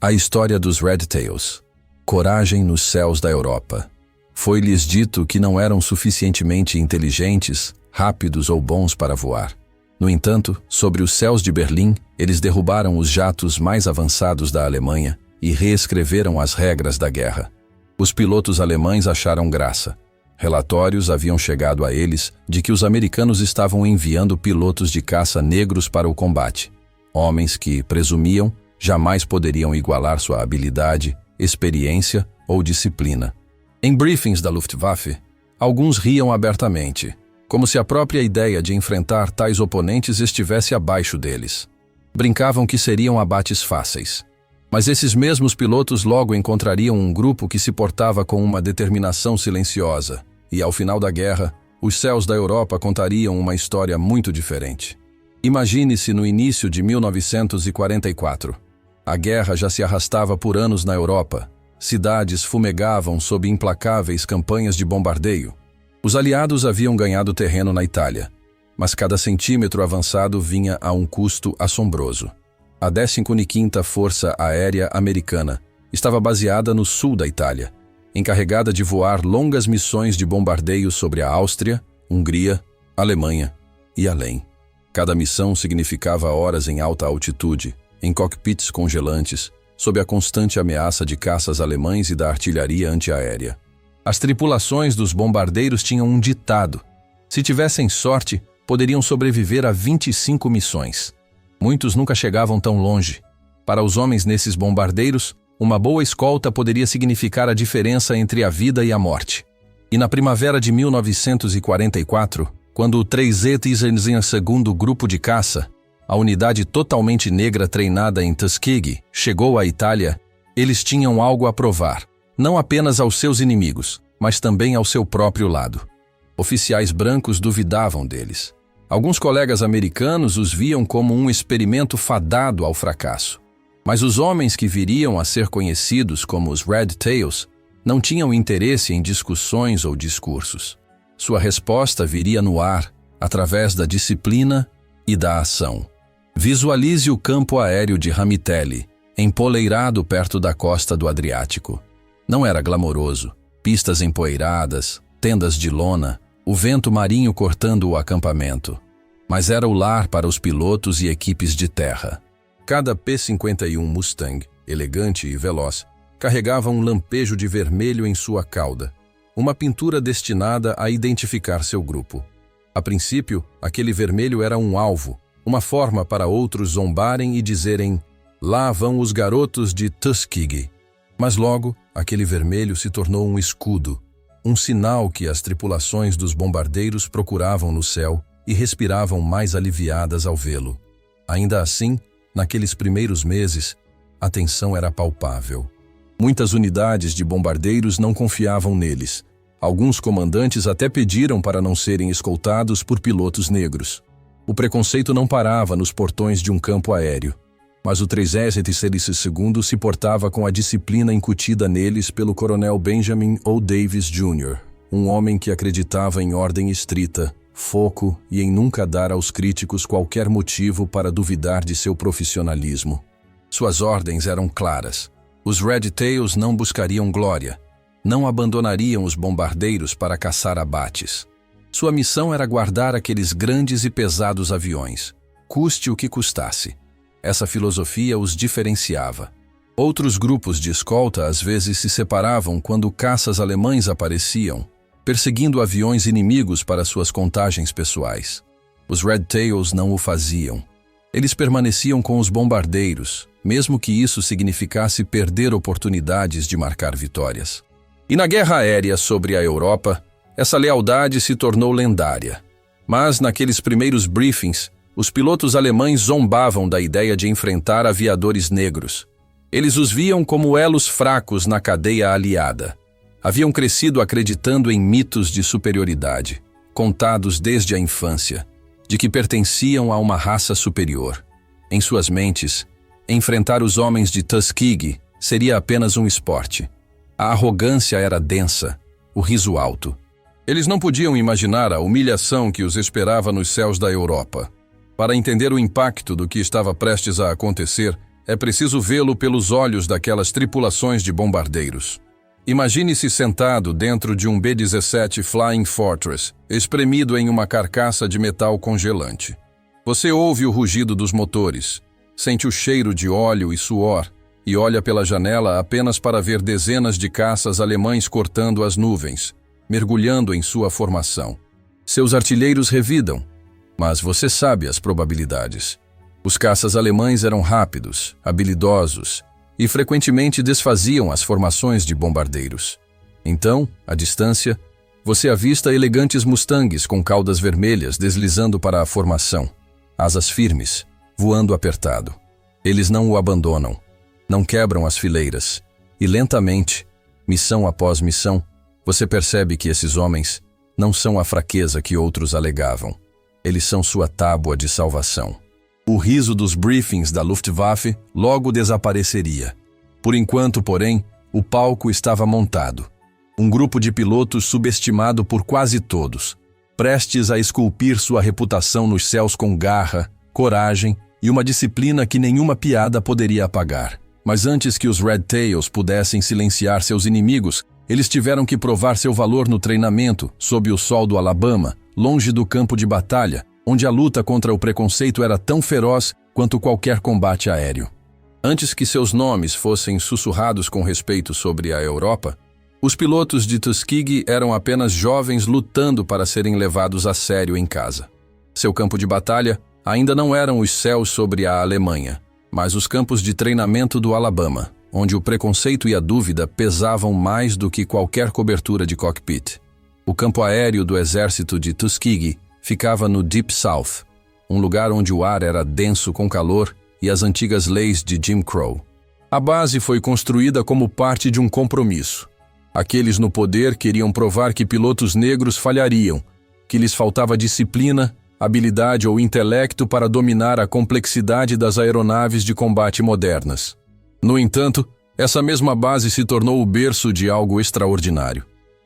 A história dos Red Tails. Coragem nos céus da Europa. Foi-lhes dito que não eram suficientemente inteligentes, rápidos ou bons para voar. No entanto, sobre os céus de Berlim, eles derrubaram os jatos mais avançados da Alemanha e reescreveram as regras da guerra. Os pilotos alemães acharam graça. Relatórios haviam chegado a eles de que os americanos estavam enviando pilotos de caça negros para o combate. Homens que, presumiam, jamais poderiam igualar sua habilidade, experiência ou disciplina. Em briefings da Luftwaffe, alguns riam abertamente, como se a própria ideia de enfrentar tais oponentes estivesse abaixo deles. Brincavam que seriam abates fáceis. Mas esses mesmos pilotos logo encontrariam um grupo que se portava com uma determinação silenciosa, e ao final da guerra, os céus da Europa contariam uma história muito diferente. Imagine-se no início de 1944. A guerra já se arrastava por anos na Europa. Cidades fumegavam sob implacáveis campanhas de bombardeio. Os aliados haviam ganhado terreno na Itália, mas cada centímetro avançado vinha a um custo assombroso. A 15ª Força Aérea Americana estava baseada no sul da Itália, encarregada de voar longas missões de bombardeio sobre a Áustria, Hungria, Alemanha e além. Cada missão significava horas em alta altitude, em cockpits congelantes, sob a constante ameaça de caças alemães e da artilharia antiaérea. As tripulações dos bombardeiros tinham um ditado: se tivessem sorte, poderiam sobreviver a 25 missões. Muitos nunca chegavam tão longe. Para os homens nesses bombardeiros, uma boa escolta poderia significar a diferença entre a vida e a morte. E na primavera de 1944, quando o 3º Grupo de Caça, a unidade totalmente negra treinada em Tuskegee, chegou à Itália, eles tinham algo a provar, não apenas aos seus inimigos, mas também ao seu próprio lado. Oficiais brancos duvidavam deles. Alguns colegas americanos os viam como um experimento fadado ao fracasso. Mas os homens que viriam a ser conhecidos como os Red Tails não tinham interesse em discussões ou discursos. Sua resposta viria no ar, através da disciplina e da ação. Visualize o campo aéreo de Ramitelli, empoleirado perto da costa do Adriático. Não era glamouroso, pistas empoeiradas, tendas de lona, o vento marinho cortando o acampamento. Mas era o lar para os pilotos e equipes de terra. Cada P-51 Mustang, elegante e veloz, carregava um lampejo de vermelho em sua cauda, uma pintura destinada a identificar seu grupo. A princípio, aquele vermelho era um alvo, uma forma para outros zombarem e dizerem: lá vão os garotos de Tuskegee. Mas logo, aquele vermelho se tornou um escudo, um sinal que as tripulações dos bombardeiros procuravam no céu e respiravam mais aliviadas ao vê-lo. Ainda assim, naqueles primeiros meses, a tensão era palpável. Muitas unidades de bombardeiros não confiavam neles. Alguns comandantes até pediram para não serem escoltados por pilotos negros. O preconceito não parava nos portões de um campo aéreo, mas o 3º se portava com a disciplina incutida neles pelo coronel Benjamin O. Davis Jr., um homem que acreditava em ordem estrita, foco e em nunca dar aos críticos qualquer motivo para duvidar de seu profissionalismo. Suas ordens eram claras. Os Red Tails não buscariam glória, não abandonariam os bombardeiros para caçar abates. Sua missão era guardar aqueles grandes e pesados aviões, custe o que custasse. Essa filosofia os diferenciava. Outros grupos de escolta às vezes se separavam quando caças alemães apareciam, perseguindo aviões inimigos para suas contagens pessoais. Os Red Tails não o faziam. Eles permaneciam com os bombardeiros, mesmo que isso significasse perder oportunidades de marcar vitórias. E na guerra aérea sobre a Europa, essa lealdade se tornou lendária. Mas naqueles primeiros briefings, os pilotos alemães zombavam da ideia de enfrentar aviadores negros. Eles os viam como elos fracos na cadeia aliada. Haviam crescido acreditando em mitos de superioridade, contados desde a infância, de que pertenciam a uma raça superior. Em suas mentes, enfrentar os homens de Tuskegee seria apenas um esporte. A arrogância era densa, o riso alto. Eles não podiam imaginar a humilhação que os esperava nos céus da Europa. Para entender o impacto do que estava prestes a acontecer, é preciso vê-lo pelos olhos daquelas tripulações de bombardeiros. Imagine-se sentado dentro de um B-17 Flying Fortress, espremido em uma carcaça de metal congelante. Você ouve o rugido dos motores, sente o cheiro de óleo e suor, e olha pela janela apenas para ver dezenas de caças alemães cortando as nuvens, mergulhando em sua formação. Seus artilheiros revidam, mas você sabe as probabilidades. Os caças alemães eram rápidos, habilidosos e frequentemente desfaziam as formações de bombardeiros. Então, à distância, você avista elegantes mustangues com caudas vermelhas deslizando para a formação, asas firmes, voando apertado. Eles não o abandonam, não quebram as fileiras, e lentamente, missão após missão, você percebe que esses homens não são a fraqueza que outros alegavam. Eles são sua tábua de salvação. O riso dos briefings da Luftwaffe logo desapareceria. Por enquanto, porém, o palco estava montado. Um grupo de pilotos subestimado por quase todos, prestes a esculpir sua reputação nos céus com garra, coragem e uma disciplina que nenhuma piada poderia apagar. Mas antes que os Red Tails pudessem silenciar seus inimigos, eles tiveram que provar seu valor no treinamento, sob o sol do Alabama, longe do campo de batalha, onde a luta contra o preconceito era tão feroz quanto qualquer combate aéreo. Antes que seus nomes fossem sussurrados com respeito sobre a Europa, os pilotos de Tuskegee eram apenas jovens lutando para serem levados a sério em casa. Seu campo de batalha ainda não eram os céus sobre a Alemanha, mas os campos de treinamento do Alabama, onde o preconceito e a dúvida pesavam mais do que qualquer cobertura de cockpit. O campo aéreo do exército de Tuskegee ficava no Deep South, um lugar onde o ar era denso com calor e as antigas leis de Jim Crow. A base foi construída como parte de um compromisso. Aqueles no poder queriam provar que pilotos negros falhariam, que lhes faltava disciplina, habilidade ou intelecto para dominar a complexidade das aeronaves de combate modernas. No entanto, essa mesma base se tornou o berço de algo extraordinário.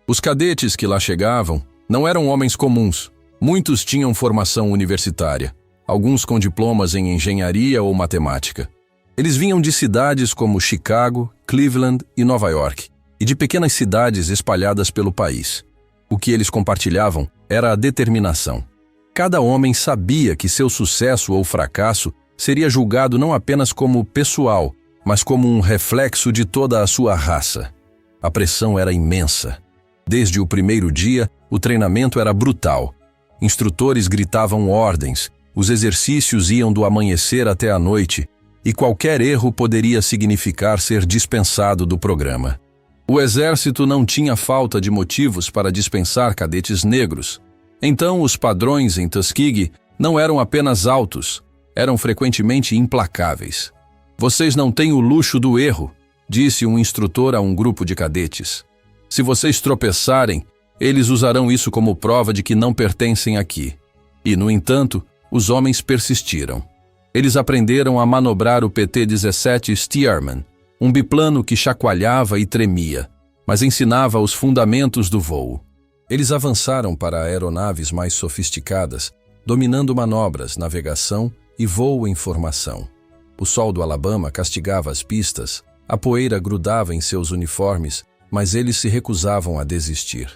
Os cadetes que lá chegavam não eram homens comuns. Muitos tinham formação universitária, alguns com diplomas em engenharia ou matemática. Eles vinham de cidades como Chicago, Cleveland e Nova York, e de pequenas cidades espalhadas pelo país. O que eles compartilhavam era a determinação. Cada homem sabia que seu sucesso ou fracasso seria julgado não apenas como pessoal, mas como um reflexo de toda a sua raça. A pressão era imensa. Desde o primeiro dia, o treinamento era brutal. Instrutores gritavam ordens, os exercícios iam do amanhecer até a noite, e qualquer erro poderia significar ser dispensado do programa. O exército não tinha falta de motivos para dispensar cadetes negros. Então, os padrões em Tuskegee não eram apenas altos, eram frequentemente implacáveis. "Vocês não têm o luxo do erro", disse um instrutor a um grupo de cadetes. "Se vocês tropeçarem, eles usarão isso como prova de que não pertencem aqui." E, no entanto, os homens persistiram. Eles aprenderam a manobrar o PT-17 Stearman, um biplano que chacoalhava e tremia, mas ensinava os fundamentos do voo. Eles avançaram para aeronaves mais sofisticadas, dominando manobras, navegação e voo em formação. O sol do Alabama castigava as pistas, a poeira grudava em seus uniformes, mas eles se recusavam a desistir.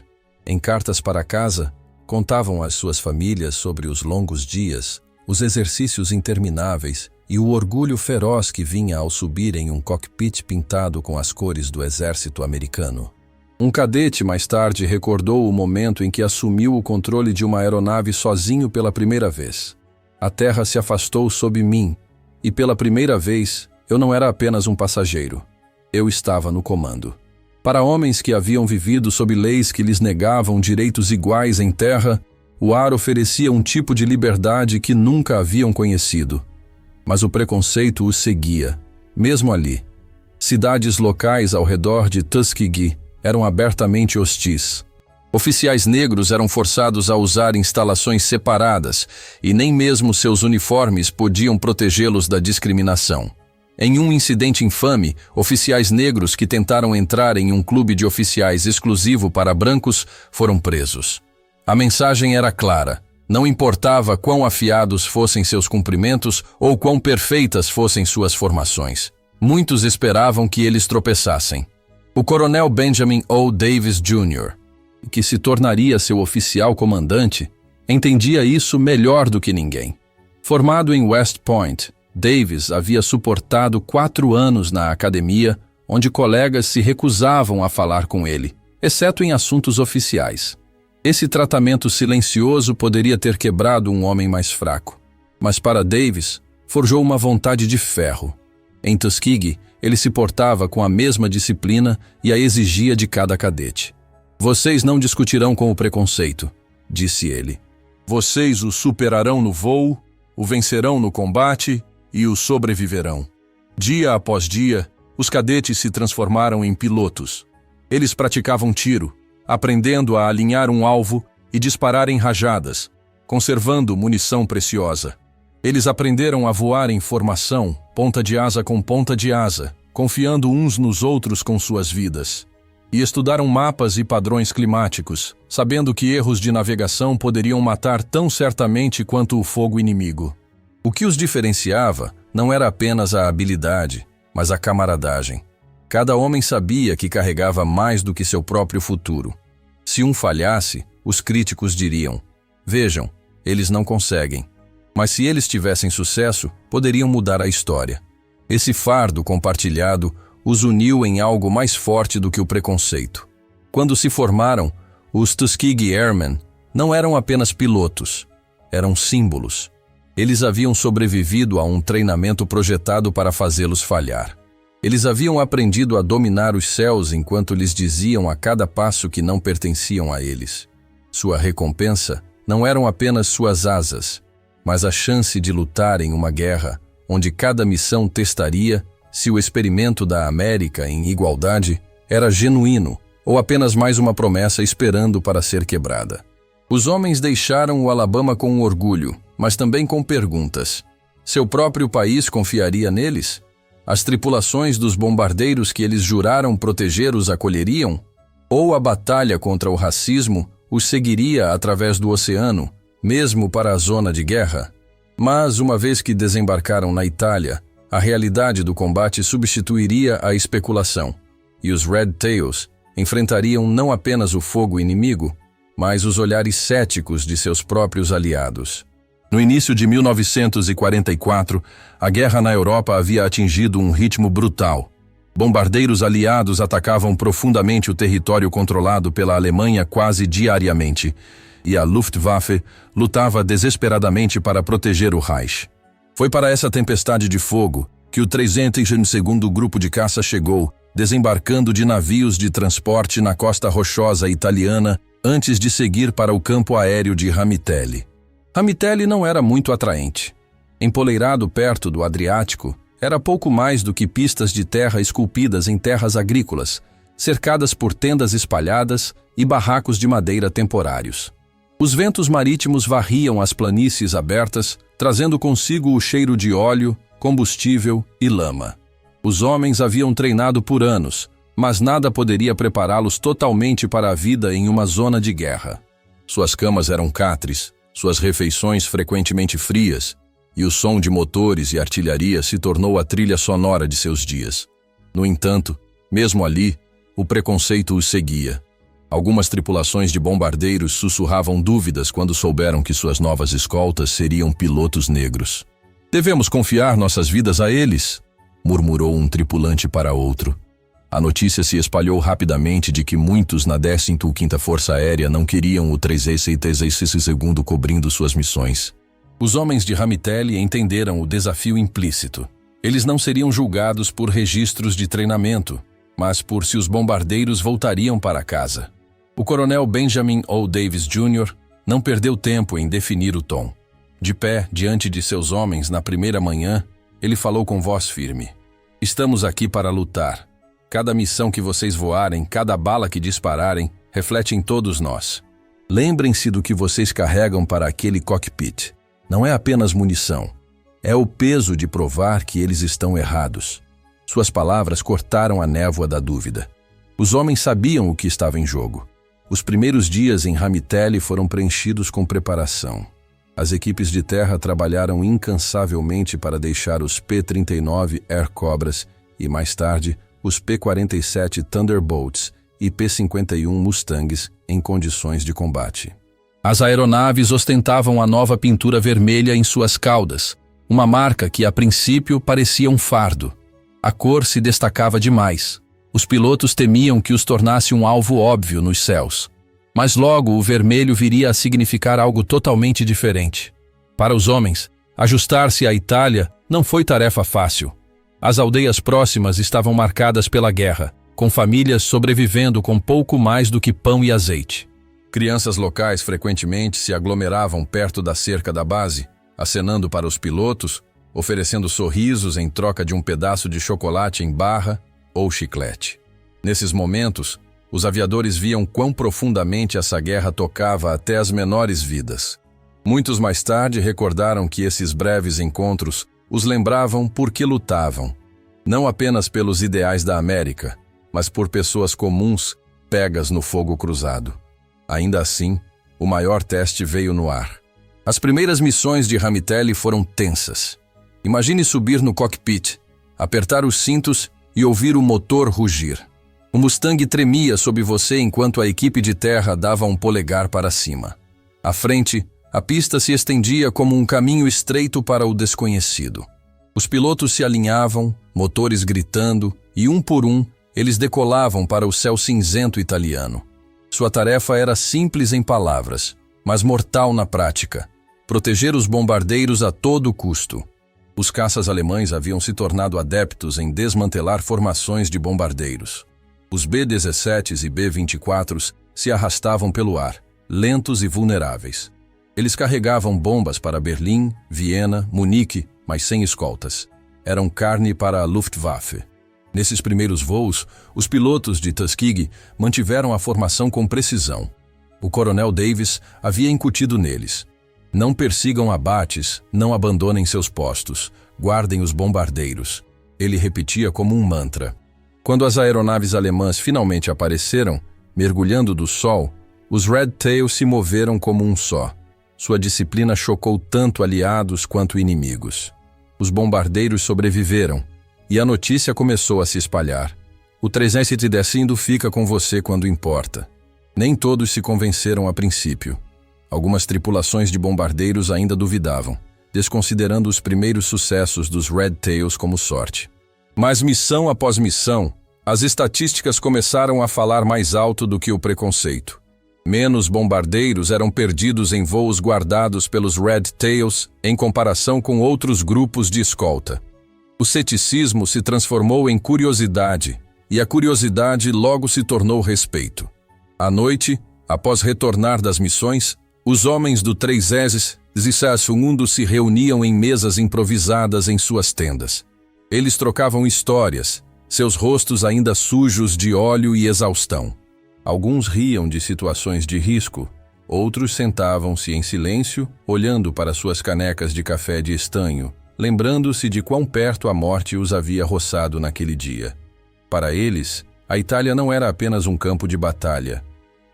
Em cartas para casa, contavam às suas famílias sobre os longos dias, os exercícios intermináveis e o orgulho feroz que vinha ao subir em um cockpit pintado com as cores do exército americano. Um cadete mais tarde recordou o momento em que assumiu o controle de uma aeronave sozinho pela primeira vez. "A terra se afastou sob mim, e pela primeira vez eu não era apenas um passageiro. Eu estava no comando." Para homens que haviam vivido sob leis que lhes negavam direitos iguais em terra, o ar oferecia um tipo de liberdade que nunca haviam conhecido. Mas o preconceito os seguia, mesmo ali. Cidades locais ao redor de Tuskegee eram abertamente hostis. Oficiais negros eram forçados a usar instalações separadas e nem mesmo seus uniformes podiam protegê-los da discriminação. Em um incidente infame, oficiais negros que tentaram entrar em um clube de oficiais exclusivo para brancos foram presos. A mensagem era clara: Não importava quão afiados fossem seus cumprimentos ou quão perfeitas fossem suas formações. Muitos esperavam que eles tropeçassem. O coronel Benjamin O. Davis Jr., que se tornaria seu oficial comandante, entendia isso melhor do que ninguém. Formado em West Point, Davis havia suportado 4 anos na academia, onde colegas se recusavam a falar com ele, exceto em assuntos oficiais. Esse tratamento silencioso poderia ter quebrado um homem mais fraco, mas para Davis, forjou uma vontade de ferro. Em Tuskegee, ele se portava com a mesma disciplina e a exigia de cada cadete. "Vocês não discutirão com o preconceito", disse ele. "Vocês o superarão no voo, o vencerão no combate e o sobreviverão." Dia após dia, os cadetes se transformaram em pilotos. Eles praticavam tiro, aprendendo a alinhar um alvo e disparar em rajadas, conservando munição preciosa. Eles aprenderam a voar em formação, ponta de asa com ponta de asa, confiando uns nos outros com suas vidas. E estudaram mapas e padrões climáticos, sabendo que erros de navegação poderiam matar tão certamente quanto o fogo inimigo. O que os diferenciava não era apenas a habilidade, mas a camaradagem. Cada homem sabia que carregava mais do que seu próprio futuro. Se um falhasse, os críticos diriam: "Vejam, eles não conseguem." Mas se eles tivessem sucesso, poderiam mudar a história. Esse fardo compartilhado os uniu em algo mais forte do que o preconceito. Quando se formaram, os Tuskegee Airmen não eram apenas pilotos, eram símbolos. Eles haviam sobrevivido a um treinamento projetado para fazê-los falhar. Eles haviam aprendido a dominar os céus enquanto lhes diziam a cada passo que não pertenciam a eles. Sua recompensa não eram apenas suas asas, mas a chance de lutar em uma guerra onde cada missão testaria se o experimento da América em igualdade era genuíno ou apenas mais uma promessa esperando para ser quebrada. Os homens deixaram o Alabama com orgulho, mas também com perguntas. Seu próprio país confiaria neles? As tripulações dos bombardeiros que eles juraram proteger os acolheriam? Ou a batalha contra o racismo os seguiria através do oceano, mesmo para a zona de guerra? Mas, uma vez que desembarcaram na Itália, a realidade do combate substituiria a especulação, e os Red Tails enfrentariam não apenas o fogo inimigo, mas os olhares céticos de seus próprios aliados. No início de 1944, a guerra na Europa havia atingido um ritmo brutal. Bombardeiros aliados atacavam profundamente o território controlado pela Alemanha quase diariamente, e a Luftwaffe lutava desesperadamente para proteger o Reich. Foi para essa tempestade de fogo que o 302º Grupo de Caça chegou, desembarcando de navios de transporte na costa rochosa italiana antes de seguir para o campo aéreo de Ramitelli. Ramitelli não era muito atraente. Empoleirado perto do Adriático, era pouco mais do que pistas de terra esculpidas em terras agrícolas, cercadas por tendas espalhadas e barracos de madeira temporários. Os ventos marítimos varriam as planícies abertas, trazendo consigo o cheiro de óleo, combustível e lama. Os homens haviam treinado por anos, mas nada poderia prepará-los totalmente para a vida em uma zona de guerra. Suas camas eram catres, suas refeições frequentemente frias, e o som de motores e artilharia se tornou a trilha sonora de seus dias. No entanto, mesmo ali, o preconceito os seguia. Algumas tripulações de bombardeiros sussurravam dúvidas quando souberam que suas novas escoltas seriam pilotos negros. "Devemos confiar nossas vidas a eles?", murmurou um tripulante para outro. A notícia se espalhou rapidamente de que muitos na 15ª Força Aérea não queriam o 362º cobrindo suas missões. Os homens de Ramitelli entenderam o desafio implícito. Eles não seriam julgados por registros de treinamento, mas por se os bombardeiros voltariam para casa. O coronel Benjamin O. Davis Jr. não perdeu tempo em definir o tom. De pé, diante de seus homens na primeira manhã, ele falou com voz firme: "Estamos aqui para lutar. Cada missão que vocês voarem, cada bala que dispararem, reflete em todos nós. Lembrem-se do que vocês carregam para aquele cockpit. Não é apenas munição. É o peso de provar que eles estão errados." Suas palavras cortaram a névoa da dúvida. Os homens sabiam o que estava em jogo. Os primeiros dias em Ramitelli foram preenchidos com preparação. as equipes de terra trabalharam incansavelmente para deixar os P-39 Air Cobras e, mais tarde, os P-47 Thunderbolts e P-51 Mustangs em condições de combate. As aeronaves ostentavam a nova pintura vermelha em suas caudas, uma marca que, a princípio, parecia um fardo. A cor se destacava demais. Os pilotos temiam que os tornasse um alvo óbvio nos céus. Mas logo o vermelho viria a significar algo totalmente diferente. Para os homens, ajustar-se à Itália não foi tarefa fácil. As aldeias próximas estavam marcadas pela guerra, com famílias sobrevivendo com pouco mais do que pão e azeite. Crianças locais frequentemente se aglomeravam perto da cerca da base, acenando para os pilotos, oferecendo sorrisos em troca de um pedaço de chocolate em barra ou chiclete. Nesses momentos, os aviadores viam quão profundamente essa guerra tocava até as menores vidas. Muitos mais tarde recordaram que esses breves encontros os lembravam por que lutavam, não apenas pelos ideais da América, mas por pessoas comuns pegas no fogo cruzado. Ainda assim, o maior teste veio no ar. As primeiras missões de Ramitelli foram tensas. Imagine subir no cockpit, apertar os cintos e ouvir o motor rugir. O Mustang tremia sob você enquanto a equipe de terra dava um polegar para cima. À frente, a pista se estendia como um caminho estreito para o desconhecido. Os pilotos se alinhavam, motores gritando, e um por um, eles decolavam para o céu cinzento italiano. Sua tarefa era simples em palavras, mas mortal na prática: proteger os bombardeiros a todo custo. Os caças alemães haviam se tornado adeptos em desmantelar formações de bombardeiros. Os B-17s e B-24s se arrastavam pelo ar, lentos e vulneráveis. Eles carregavam bombas para Berlim, Viena, Munique, mas sem escoltas. Eram carne para a Luftwaffe. Nesses primeiros voos, os pilotos de Tuskegee mantiveram a formação com precisão. O coronel Davis havia incutido neles: não persigam abates, não abandonem seus postos, guardem os bombardeiros. Ele repetia como um mantra. Quando as aeronaves alemãs finalmente apareceram, mergulhando do sol, os Red Tails se moveram como um só. Sua disciplina chocou tanto aliados quanto inimigos. Os bombardeiros sobreviveram, e a notícia começou a se espalhar. O 310 fica com você quando importa. Nem todos se convenceram a princípio. Algumas tripulações de bombardeiros ainda duvidavam, desconsiderando os primeiros sucessos dos Red Tails como sorte. Mas missão após missão, as estatísticas começaram a falar mais alto do que o preconceito. Menos bombardeiros eram perdidos em voos guardados pelos Red Tails em comparação com outros grupos de escolta. O ceticismo se transformou em curiosidade, e a curiosidade logo se tornou respeito. À noite, após retornar das missões, os homens do 310 se reuniam em mesas improvisadas em suas tendas. Eles trocavam histórias, seus rostos ainda sujos de óleo e exaustão. Alguns riam de situações de risco, outros sentavam-se em silêncio, olhando para suas canecas de café de estanho, lembrando-se de quão perto a morte os havia roçado naquele dia. Para eles, a Itália não era apenas um campo de batalha,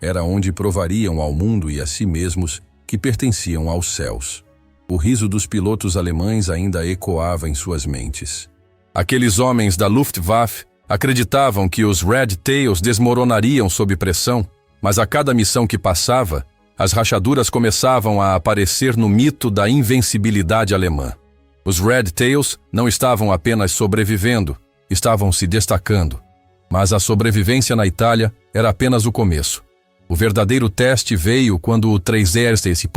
era onde provariam ao mundo e a si mesmos que pertenciam aos céus. O riso dos pilotos alemães ainda ecoava em suas mentes. Aqueles homens da Luftwaffe acreditavam que os Red Tails desmoronariam sob pressão, mas a cada missão que passava, as rachaduras começavam a aparecer no mito da invencibilidade alemã. Os Red Tails não estavam apenas sobrevivendo, estavam se destacando. Mas a sobrevivência na Itália era apenas o começo. O verdadeiro teste veio quando o 312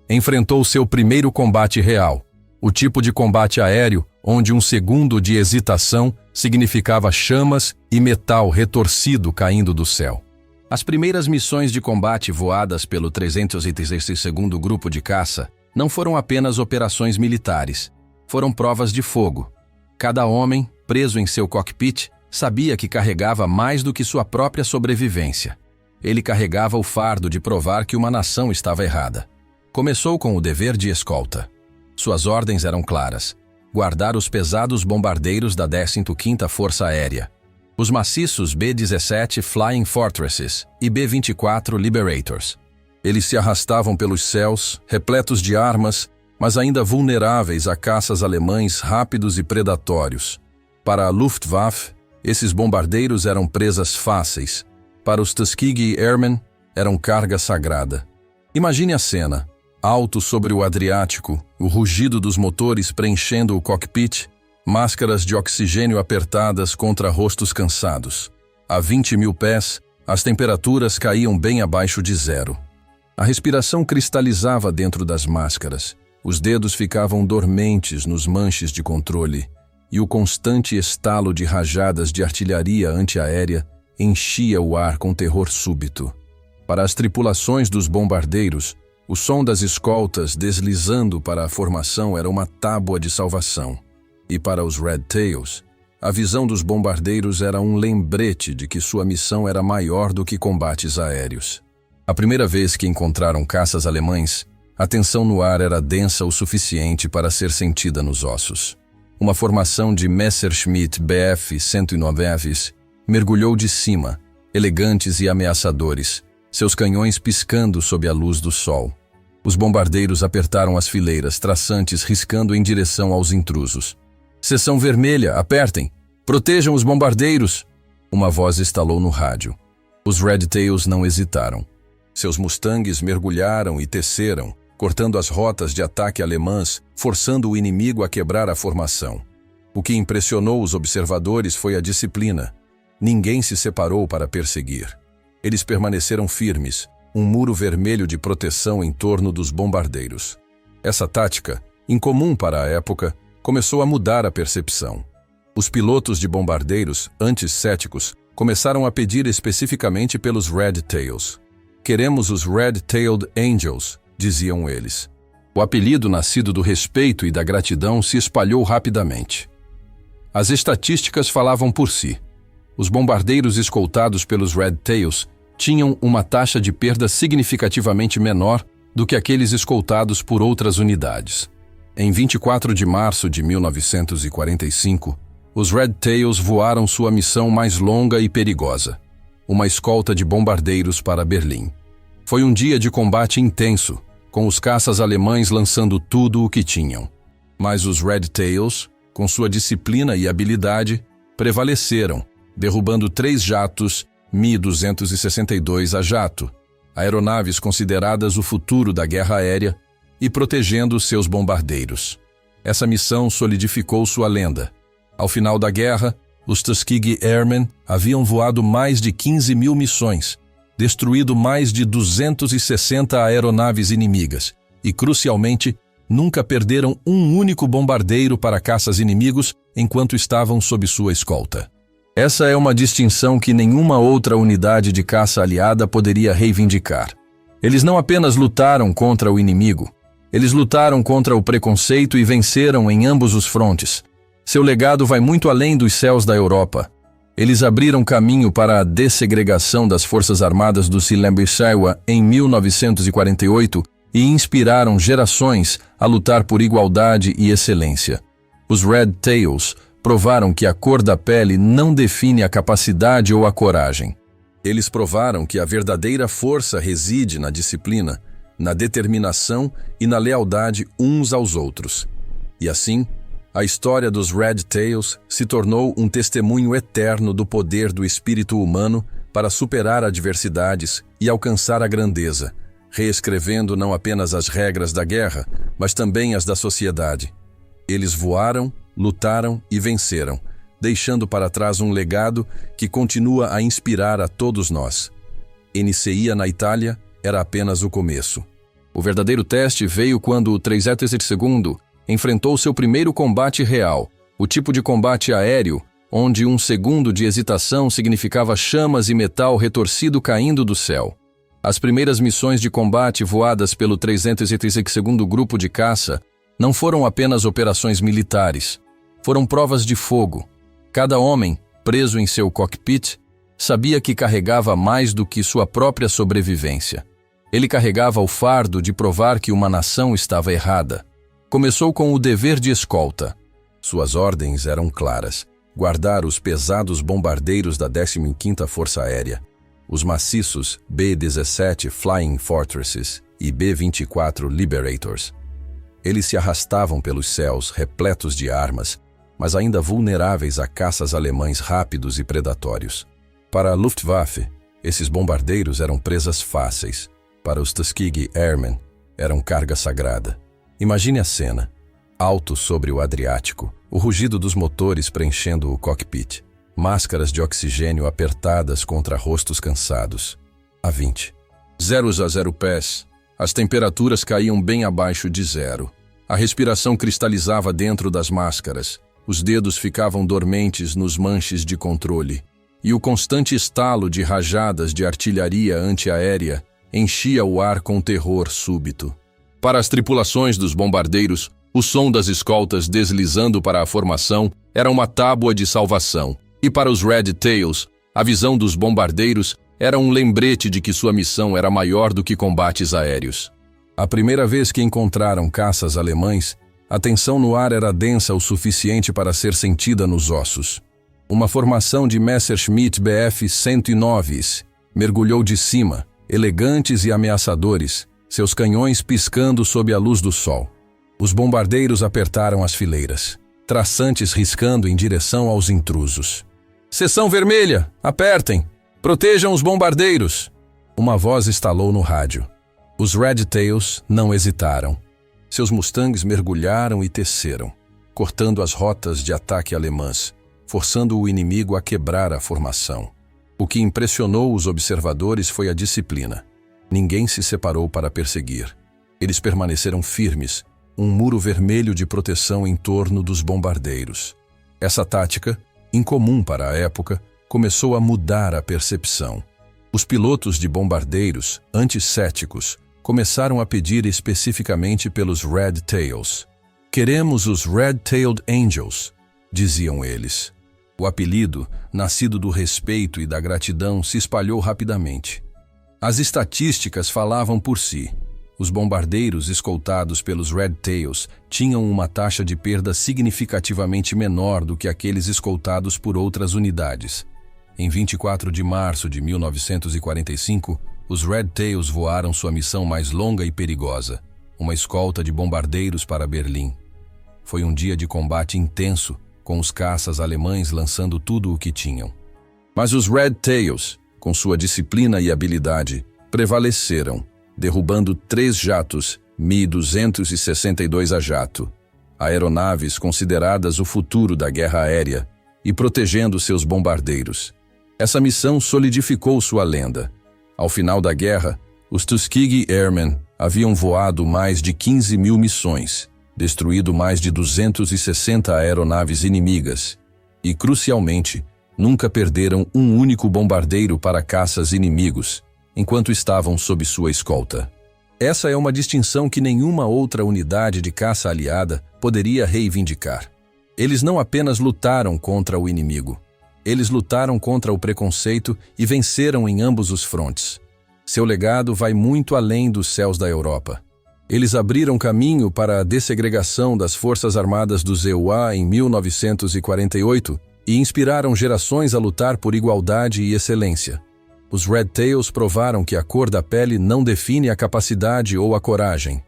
enfrentou seu primeiro combate real, o tipo de combate aéreo onde um segundo de hesitação significava chamas e metal retorcido caindo do céu. As primeiras missões de combate voadas pelo 332º Grupo de Caça não foram apenas operações militares, foram provas de fogo. Cada homem, preso em seu cockpit, sabia que carregava mais do que sua própria sobrevivência. Ele carregava o fardo de provar que uma nação estava errada. Começou com o dever de escolta. Suas ordens eram claras: guardar os pesados bombardeiros da 15ª Força Aérea, os maciços B-17 Flying Fortresses e B-24 Liberators. Eles se arrastavam pelos céus, repletos de armas, mas ainda vulneráveis a caças alemães rápidos e predatórios. Para a Luftwaffe, esses bombardeiros eram presas fáceis. Para os Tuskegee Airmen, eram carga sagrada. Imagine a cena. Alto sobre o Adriático, o rugido dos motores preenchendo o cockpit, máscaras de oxigênio apertadas contra rostos cansados. A 20.000 pés, as temperaturas caíam bem abaixo de zero. A respiração cristalizava dentro das máscaras. Os dedos ficavam dormentes nos manches de controle, e o constante estalo de rajadas de artilharia antiaérea enchia o ar com terror súbito. Para as tripulações dos bombardeiros, o som das escoltas deslizando para a formação era uma tábua de salvação. E para os Red Tails, a visão dos bombardeiros era um lembrete de que sua missão era maior do que combates aéreos. A primeira vez que encontraram caças alemães, a tensão no ar era densa o suficiente para ser sentida nos ossos. Uma formação de Messerschmitt Bf-109s mergulhou de cima, elegantes e ameaçadores, seus canhões piscando sob a luz do sol. Os bombardeiros apertaram as fileiras, traçantes riscando em direção aos intrusos. "Seção vermelha, apertem! Protejam os bombardeiros!" Uma voz estalou no rádio. Os Red Tails não hesitaram. Seus Mustangs mergulharam e teceram, cortando as rotas de ataque alemãs, forçando o inimigo a quebrar a formação. O que impressionou os observadores foi a disciplina. Ninguém se separou para perseguir. Eles permaneceram firmes, um muro vermelho de proteção em torno dos bombardeiros. Essa tática, incomum para a época, começou a mudar a percepção. Os pilotos de bombardeiros, antes céticos, começaram a pedir especificamente pelos Red Tails. "Queremos os Red-Tailed Angels", diziam eles. O apelido nascido do respeito e da gratidão se espalhou rapidamente. As estatísticas falavam por si. Os bombardeiros escoltados pelos Red Tails tinham uma taxa de perda significativamente menor do que aqueles escoltados por outras unidades. Em 24 de março de 1945, os Red Tails voaram sua missão mais longa e perigosa, uma escolta de bombardeiros para Berlim. Foi um dia de combate intenso, com os caças alemães lançando tudo o que tinham. Mas os Red Tails, com sua disciplina e habilidade, prevaleceram, derrubando 3 jatos Mi-262 a jato, aeronaves consideradas o futuro da guerra aérea, e protegendo seus bombardeiros. Essa missão solidificou sua lenda. Ao final da guerra, os Tuskegee Airmen haviam voado mais de 15.000 missões, destruído mais de 260 aeronaves inimigas e, crucialmente, nunca perderam um único bombardeiro para caças inimigos enquanto estavam sob sua escolta. Essa é uma distinção que nenhuma outra unidade de caça aliada poderia reivindicar. Eles não apenas lutaram contra o inimigo, eles lutaram contra o preconceito e venceram em ambos os frontes. Seu legado vai muito além dos céus da Europa. Eles abriram caminho para a dessegregação das Forças Armadas do Silembishewa em 1948 e inspiraram gerações a lutar por igualdade e excelência. Os Red Tails provaram que a cor da pele não define a capacidade ou a coragem. Eles provaram que a verdadeira força reside na disciplina, na determinação e na lealdade uns aos outros. E assim, a história dos Red Tails se tornou um testemunho eterno do poder do espírito humano para superar adversidades e alcançar a grandeza, reescrevendo não apenas as regras da guerra, mas também as da sociedade. Eles voaram, lutaram e venceram, deixando para trás um legado que continua a inspirar a todos nós. NCIA na Itália era apenas o começo. O verdadeiro teste veio quando o 32º enfrentou seu primeiro combate real, o tipo de combate aéreo, onde um segundo de hesitação significava chamas e metal retorcido caindo do céu. As primeiras missões de combate voadas pelo 332º Grupo de Caça não foram apenas operações militares, foram provas de fogo. Cada homem, preso em seu cockpit, sabia que carregava mais do que sua própria sobrevivência. Ele carregava o fardo de provar que uma nação estava errada. Começou com o dever de escolta. Suas ordens eram claras: guardar os pesados bombardeiros da 15ª Força Aérea. os maciços B-17 Flying Fortresses e B-24 Liberators. Eles se arrastavam pelos céus, repletos de armas, mas ainda vulneráveis a caças alemães rápidos e predatórios. Para a Luftwaffe, esses bombardeiros eram presas fáceis. Para os Tuskegee Airmen, eram carga sagrada. Imagine a cena. Alto sobre o Adriático, o rugido dos motores preenchendo o cockpit. Máscaras de oxigênio apertadas contra rostos cansados. A 20. 0 pés. As temperaturas caíam bem abaixo de 0. A respiração cristalizava dentro das máscaras. Os dedos ficavam dormentes nos manches de controle. E o constante estalo de rajadas de artilharia antiaérea enchia o ar com terror súbito. Para as tripulações dos bombardeiros, o som das escoltas deslizando para a formação era uma tábua de salvação. E para os Red Tails, a visão dos bombardeiros era um lembrete de que sua missão era maior do que combates aéreos. A primeira vez que encontraram caças alemães, a tensão no ar era densa o suficiente para ser sentida nos ossos. Uma formação de Messerschmitt Bf-109s mergulhou de cima, elegantes e ameaçadores, seus canhões piscando sob a luz do sol. Os bombardeiros apertaram as fileiras, traçantes riscando em direção aos intrusos. Seção vermelha, apertem! Protejam os bombardeiros! Uma voz estalou no rádio. Os Red Tails não hesitaram. Seus Mustangs mergulharam e teceram, cortando as rotas de ataque alemãs, forçando o inimigo a quebrar a formação. O que impressionou os observadores foi a disciplina. Ninguém se separou para perseguir. Eles permaneceram firmes, um muro vermelho de proteção em torno dos bombardeiros. Essa tática, incomum para a época, começou a mudar a percepção. Os pilotos de bombardeiros, anticéticos, começaram a pedir especificamente pelos Red Tails. "Queremos os Red-Tailed Angels", diziam eles. O apelido, nascido do respeito e da gratidão, se espalhou rapidamente. As estatísticas falavam por si. Os bombardeiros escoltados pelos Red Tails tinham uma taxa de perda significativamente menor do que aqueles escoltados por outras unidades. Em 24 de março de 1945, os Red Tails voaram sua missão mais longa e perigosa, uma escolta de bombardeiros para Berlim. Foi um dia de combate intenso, com os caças alemães lançando tudo o que tinham. Mas os Red Tails, com sua disciplina e habilidade, prevaleceram, derrubando 3 jatos Mi-262 a jato, aeronaves consideradas o futuro da guerra aérea, e protegendo seus bombardeiros. Essa missão solidificou sua lenda. Ao final da guerra, os Tuskegee Airmen haviam voado mais de 15 mil missões, destruído mais de 260 aeronaves inimigas e, crucialmente, nunca perderam um único bombardeiro para caças inimigos, enquanto estavam sob sua escolta. Essa é uma distinção que nenhuma outra unidade de caça aliada poderia reivindicar. Eles não apenas lutaram contra o inimigo, eles lutaram contra o preconceito e venceram em ambos os frontes. Seu legado vai muito além dos céus da Europa. Eles abriram caminho para a dessegregação das Forças Armadas dos EUA em 1948 e inspiraram gerações a lutar por igualdade e excelência. Os Red Tails provaram que a cor da pele não define a capacidade ou a coragem.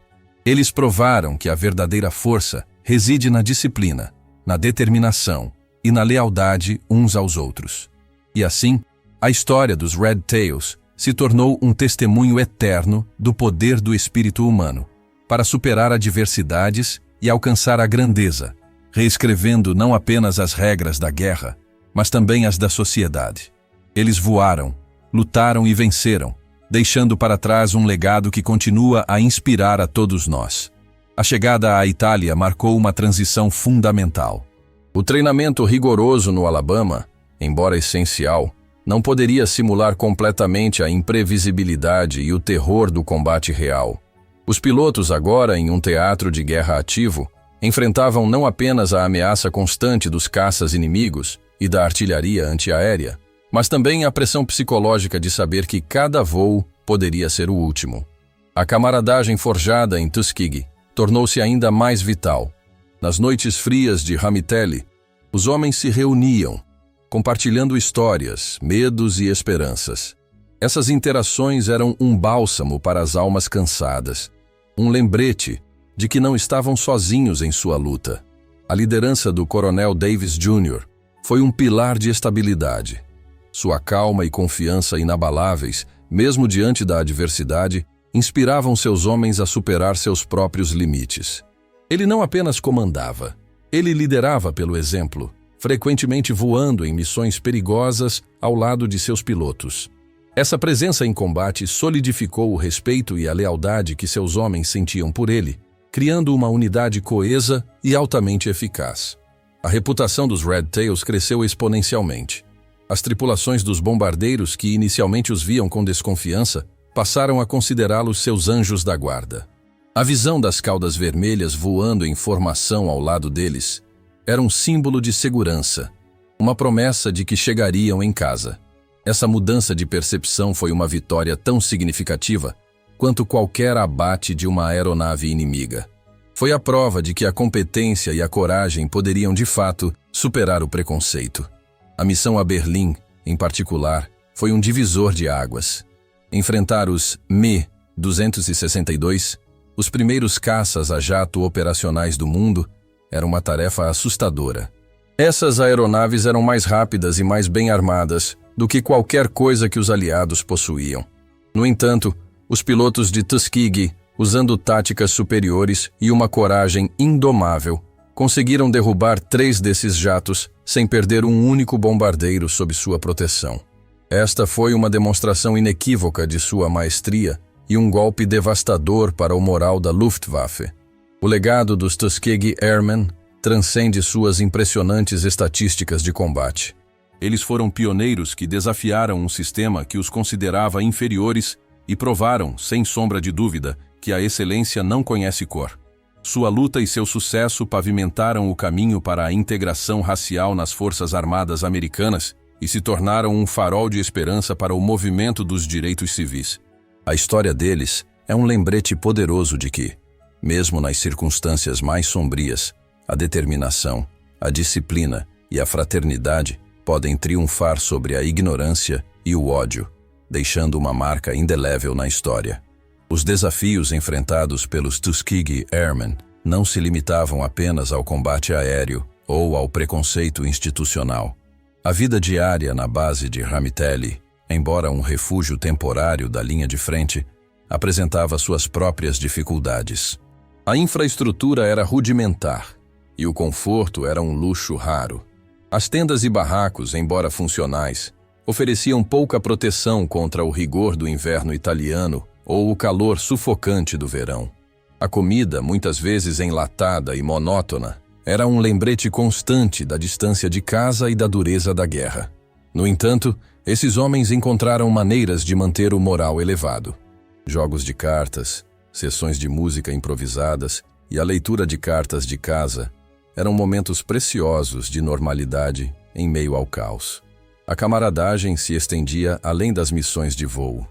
Eles provaram que a verdadeira força reside na disciplina, na determinação e na lealdade uns aos outros. E assim, a história dos Red Tails se tornou um testemunho eterno do poder do espírito humano, para superar adversidades e alcançar a grandeza, reescrevendo não apenas as regras da guerra, mas também as da sociedade. Eles voaram, lutaram e venceram, deixando para trás um legado que continua a inspirar a todos nós. A chegada à Itália marcou uma transição fundamental. O treinamento rigoroso no Alabama, embora essencial, não poderia simular completamente a imprevisibilidade e o terror do combate real. Os pilotos, agora em um teatro de guerra ativo, enfrentavam não apenas a ameaça constante dos caças inimigos e da artilharia antiaérea, mas também a pressão psicológica de saber que cada voo poderia ser o último. A camaradagem forjada em Tuskegee tornou-se ainda mais vital. Nas noites frias de Ramitelli, os homens se reuniam, compartilhando histórias, medos e esperanças. Essas interações eram um bálsamo para as almas cansadas, um lembrete de que não estavam sozinhos em sua luta. A liderança do Coronel Davis Jr. foi um pilar de estabilidade. Sua calma e confiança inabaláveis, mesmo diante da adversidade, inspiravam seus homens a superar seus próprios limites. Ele não apenas comandava, ele liderava pelo exemplo, frequentemente voando em missões perigosas ao lado de seus pilotos. Essa presença em combate solidificou o respeito e a lealdade que seus homens sentiam por ele, criando uma unidade coesa e altamente eficaz. A reputação dos Red Tails cresceu exponencialmente. As tripulações dos bombardeiros, que inicialmente os viam com desconfiança, passaram a considerá-los seus anjos da guarda. A visão das caudas vermelhas voando em formação ao lado deles era um símbolo de segurança, uma promessa de que chegariam em casa. Essa mudança de percepção foi uma vitória tão significativa quanto qualquer abate de uma aeronave inimiga. Foi a prova de que a competência e a coragem poderiam, de fato, superar o preconceito. A missão a Berlim, em particular, foi um divisor de águas. Enfrentar os Mi-262, os primeiros caças a jato operacionais do mundo, era uma tarefa assustadora. Essas aeronaves eram mais rápidas e mais bem armadas do que qualquer coisa que os aliados possuíam. No entanto, os pilotos de Tuskegee, usando táticas superiores e uma coragem indomável, conseguiram derrubar 3 desses jatos sem perder um único bombardeiro sob sua proteção. Esta foi uma demonstração inequívoca de sua maestria e um golpe devastador para o moral da Luftwaffe. O legado dos Tuskegee Airmen transcende suas impressionantes estatísticas de combate. Eles foram pioneiros que desafiaram um sistema que os considerava inferiores e provaram, sem sombra de dúvida, que a excelência não conhece cor. Sua luta e seu sucesso pavimentaram o caminho para a integração racial nas Forças Armadas Americanas e se tornaram um farol de esperança para o movimento dos direitos civis. A história deles é um lembrete poderoso de que, mesmo nas circunstâncias mais sombrias, a determinação, a disciplina e a fraternidade podem triunfar sobre a ignorância e o ódio, deixando uma marca indelével na história. Os desafios enfrentados pelos Tuskegee Airmen não se limitavam apenas ao combate aéreo ou ao preconceito institucional. A vida diária na base de Ramitelli, embora um refúgio temporário da linha de frente, apresentava suas próprias dificuldades. A infraestrutura era rudimentar e o conforto era um luxo raro. As tendas e barracos, embora funcionais, ofereciam pouca proteção contra o rigor do inverno italiano ou o calor sufocante do verão. A comida, muitas vezes enlatada e monótona, era um lembrete constante da distância de casa e da dureza da guerra. No entanto, esses homens encontraram maneiras de manter o moral elevado. Jogos de cartas, sessões de música improvisadas e a leitura de cartas de casa eram momentos preciosos de normalidade em meio ao caos. A camaradagem se estendia além das missões de voo,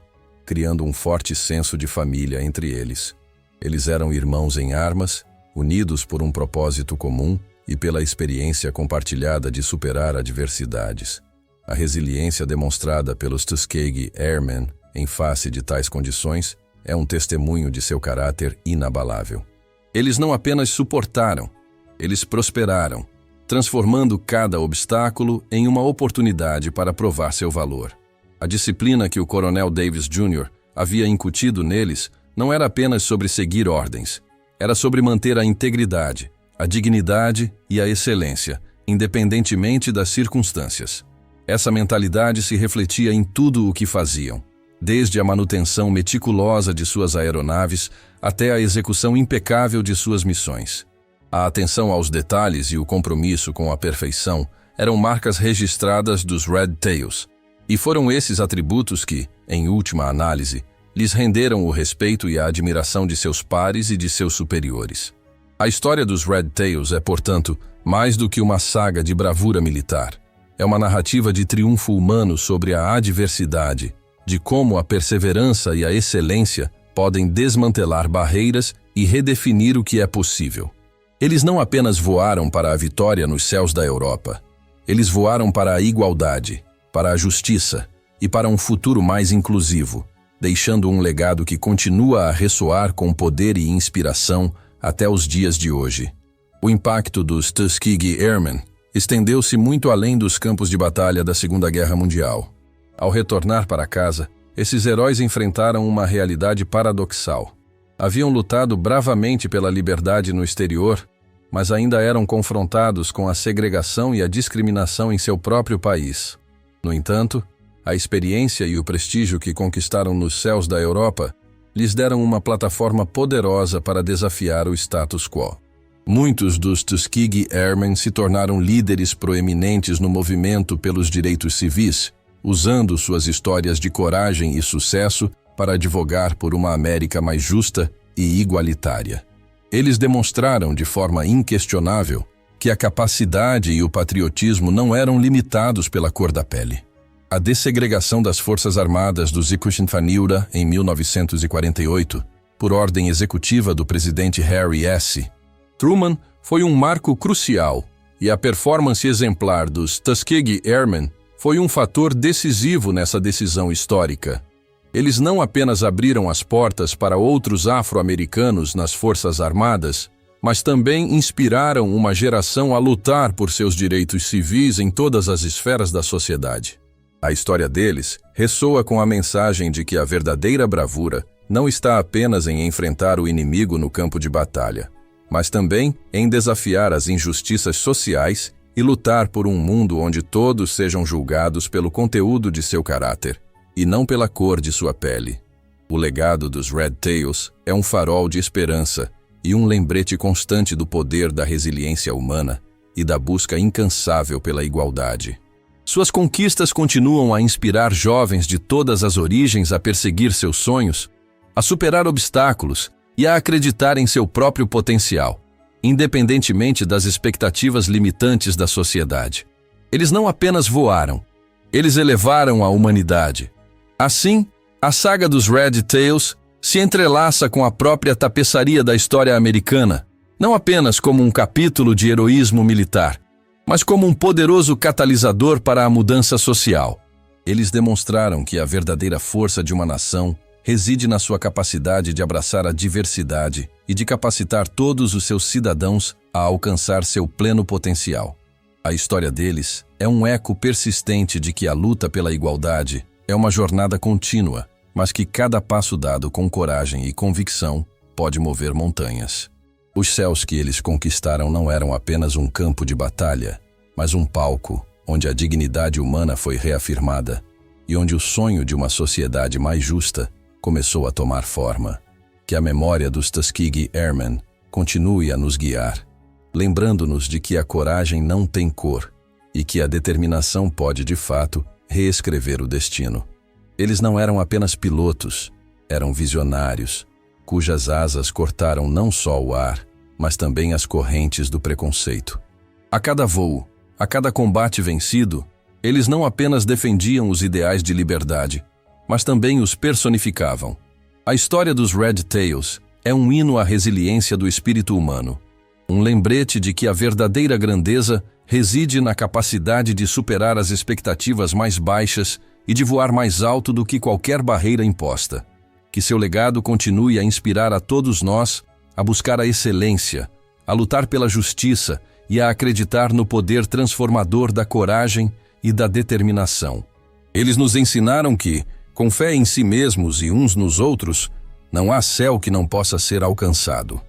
criando um forte senso de família entre eles. Eles eram irmãos em armas, unidos por um propósito comum e pela experiência compartilhada de superar adversidades. A resiliência demonstrada pelos Tuskegee Airmen em face de tais condições é um testemunho de seu caráter inabalável. Eles não apenas suportaram, eles prosperaram, transformando cada obstáculo em uma oportunidade para provar seu valor. A disciplina que o Coronel Davis Jr. havia incutido neles não era apenas sobre seguir ordens, era sobre manter a integridade, a dignidade e a excelência, independentemente das circunstâncias. Essa mentalidade se refletia em tudo o que faziam, desde a manutenção meticulosa de suas aeronaves até a execução impecável de suas missões. A atenção aos detalhes e o compromisso com a perfeição eram marcas registradas dos Red Tails, e foram esses atributos que, em última análise, lhes renderam o respeito e a admiração de seus pares e de seus superiores. A história dos Red Tails é, portanto, mais do que uma saga de bravura militar. É uma narrativa de triunfo humano sobre a adversidade, de como a perseverança e a excelência podem desmantelar barreiras e redefinir o que é possível. Eles não apenas voaram para a vitória nos céus da Europa. Eles voaram para a igualdade, para a justiça e para um futuro mais inclusivo, deixando um legado que continua a ressoar com poder e inspiração até os dias de hoje. O impacto dos Tuskegee Airmen estendeu-se muito além dos campos de batalha da Segunda Guerra Mundial. Ao retornar para casa, esses heróis enfrentaram uma realidade paradoxal. Haviam lutado bravamente pela liberdade no exterior, mas ainda eram confrontados com a segregação e a discriminação em seu próprio país. No entanto, a experiência e o prestígio que conquistaram nos céus da Europa lhes deram uma plataforma poderosa para desafiar o status quo. Muitos dos Tuskegee Airmen se tornaram líderes proeminentes no movimento pelos direitos civis, usando suas histórias de coragem e sucesso para advogar por uma América mais justa e igualitária. Eles demonstraram de forma inquestionável que a capacidade e o patriotismo não eram limitados pela cor da pele. A dessegregação das Forças Armadas do Ziquechinthanilda em 1948, por ordem executiva do presidente Harry S. Truman, foi um marco crucial, e a performance exemplar dos Tuskegee Airmen foi um fator decisivo nessa decisão histórica. Eles não apenas abriram as portas para outros afro-americanos nas Forças Armadas, mas também inspiraram uma geração a lutar por seus direitos civis em todas as esferas da sociedade. A história deles ressoa com a mensagem de que a verdadeira bravura não está apenas em enfrentar o inimigo no campo de batalha, mas também em desafiar as injustiças sociais e lutar por um mundo onde todos sejam julgados pelo conteúdo de seu caráter, e não pela cor de sua pele. O legado dos Red Tails é um farol de esperança e um lembrete constante do poder da resiliência humana e da busca incansável pela igualdade. Suas conquistas continuam a inspirar jovens de todas as origens a perseguir seus sonhos, a superar obstáculos e a acreditar em seu próprio potencial, independentemente das expectativas limitantes da sociedade. Eles não apenas voaram, eles elevaram a humanidade. Assim, a saga dos Red Tails se entrelaça com a própria tapeçaria da história americana, não apenas como um capítulo de heroísmo militar, mas como um poderoso catalisador para a mudança social. Eles demonstraram que a verdadeira força de uma nação reside na sua capacidade de abraçar a diversidade e de capacitar todos os seus cidadãos a alcançar seu pleno potencial. A história deles é um eco persistente de que a luta pela igualdade é uma jornada contínua, mas que cada passo dado com coragem e convicção pode mover montanhas. Os céus que eles conquistaram não eram apenas um campo de batalha, mas um palco onde a dignidade humana foi reafirmada e onde o sonho de uma sociedade mais justa começou a tomar forma. Que a memória dos Tuskegee Airmen continue a nos guiar, lembrando-nos de que a coragem não tem cor e que a determinação pode, de fato, reescrever o destino. Eles não eram apenas pilotos, eram visionários, cujas asas cortaram não só o ar, mas também as correntes do preconceito. A cada voo, a cada combate vencido, eles não apenas defendiam os ideais de liberdade, mas também os personificavam. A história dos Red Tails é um hino à resiliência do espírito humano, um lembrete de que a verdadeira grandeza reside na capacidade de superar as expectativas mais baixas e de voar mais alto do que qualquer barreira imposta. Que seu legado continue a inspirar a todos nós a buscar a excelência, a lutar pela justiça e a acreditar no poder transformador da coragem e da determinação. Eles nos ensinaram que, com fé em si mesmos e uns nos outros, não há céu que não possa ser alcançado.